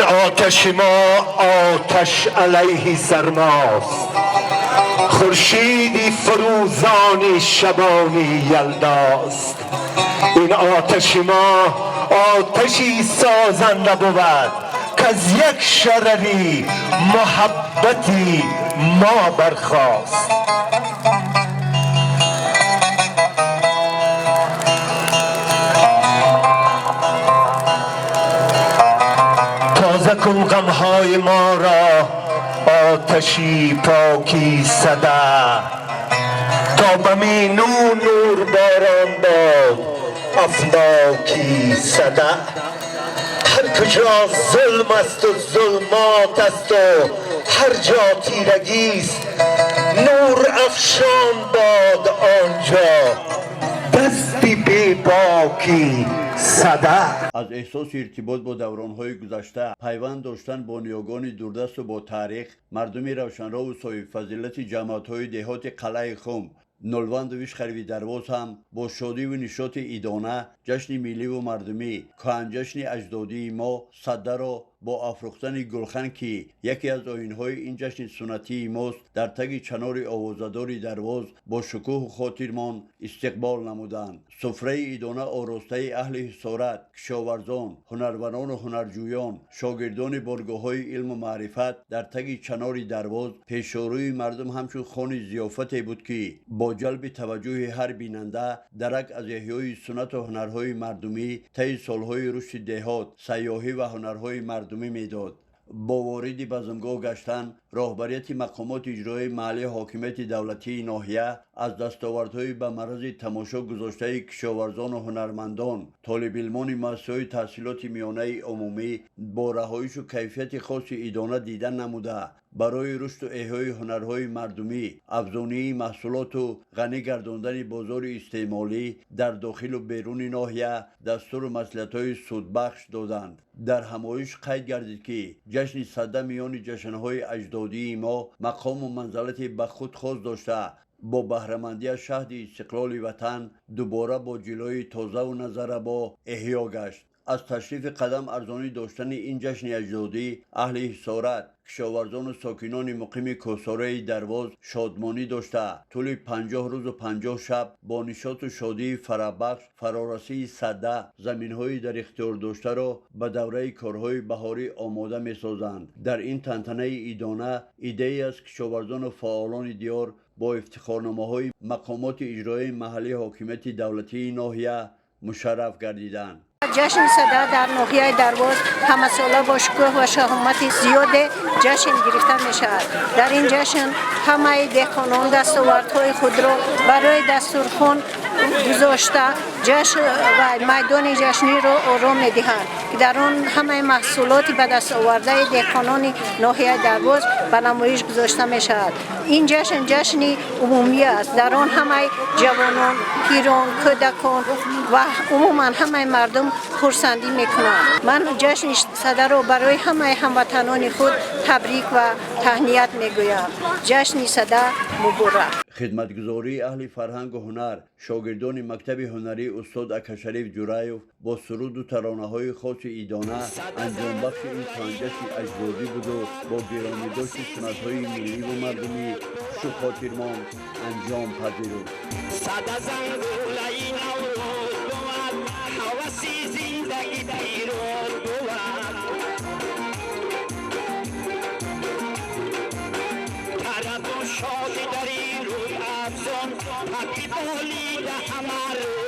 آتش ما آتش علیه سرماست، خورشیدی فروزانی شبانی یلداست. این آتش ما آتشی سازنده بود که از یک شرری محبتی ما برخاست. تازه کن غمهای ما را آتشی پاکی صدا، تا بمی نور باران باد افلاکی صدا. هر کجا ظلم است و ظلمات است و هر جا تیرگیست، نور افشان باد آنجا دستی بی باکی صدا. از احساس ارتباط با دوران‌های گذشته، پیوند داشتن با نیاگان دوردست و با تاریخ، مردمی روشنرو و صاحب فضیلت جماعت‌های دهات قلعه خم، نولوند و ویش خروی درواز هم با شادی و نشاط ایدانه جشن ملی و مردمی کهن جشن اجدادی ما صده را با افروختن گلخن که یکی از آیین‌های این جشن سنتی ماست در تگ چنار آوازدار درواز با شکوه و خاطرمان استقبال نمودند. سفره ایدانه آراسته اهل حصارت، کشاورزان، هنروران و هنرجویان، شاگردان بارگاه‌های علم و معرفت در تگ چنار درواز پیش‌روی مردم همچون خوان ضیافتی بود که با جلب توجه هر بیننده درک از احیای سنت و هنرهای مردمی طی سالهای رشد دهات، سیاحی و هنرهای مردمی میداد. با واردی بزمگاه گشتن، راهبریت مقامات اجرایی محلی حاکمیت دولتی ناحیه از دستاوردهای به مرز تماشا گذاشته کشاورزان و هنرمندان، طالب علمان مؤسسه‌های تحصیلات میانه عمومی با رهایش و کیفیت خاص ایدانه دیدن نموده برای رشد و احیای هنرهای مردمی، افزونی محصولات و غنی گرداندن بازار استعمالی در داخل و بیرون ناحیه دستور و مصلحت‌های سودبخش دادند. در همایش قید گردید که جشن صده میان جشن‌های اجدادی ما مقام و منزلت به خود خاص داشته با بهره‌مندی از شهد استقلال وطن دوباره با جلوه تازه و نظر با احیا گشت. از تشریف قدم ارزانی داشتن این جشن اجدادی اهل حصارت، کشاورزان و ساکنان مقیم کوساره درواز شادمانی داشته طول 50 روز و 50 شب با نشاط و شادی فرابخش فرارسی صده زمین‌های در اختیار داشته را به دوره کارهای بهاری آماده می‌سازند. در این تنتنه ایدانه ایده‌ای از کشاورزان و فعالان دیار با افتخارنامه‌های مقامات اجرایی محلی حاکمیت دولتی ناحیه مشرف گردیدند. جشن صده در ناحیه درواز همه ساله با شکوه و شهامت زیاد جشن گرفته می شود. در این جشن همه دهقانان دستاوردهای خود را برای دسترخوان گذاشته جشن و میدان جشنی را آرام می دهند که در آن همه محصولات به دست آورده دهقانان ناحیه درواز به نمایش گذاشته می شود. این جشن جشنی عمومی است. در آن همه جوانان، پیران، کودکان و عموما همه مردم خرسندی میکنند. من جشن صده را برای همه هموطنان خود تبریک و تهنیت میگویم. جشن صده مبارک. خدمتگزاری اهل فرهنگ و هنر، شاگردان مکتب هنری استاد اکاشریف جورایف با سرود و ترانه‌های خاص ایدانه انجام بخش این جشن اجدادی بود و با گرامی داشت سنت‌های ملی و مردمی شو خاطرمان انجام پذیرفت. صدا زنگول این نوروز بود، حواسی زندگی پیروز بود. طرب و شادی در این روی افزون، حقی بولید همه رو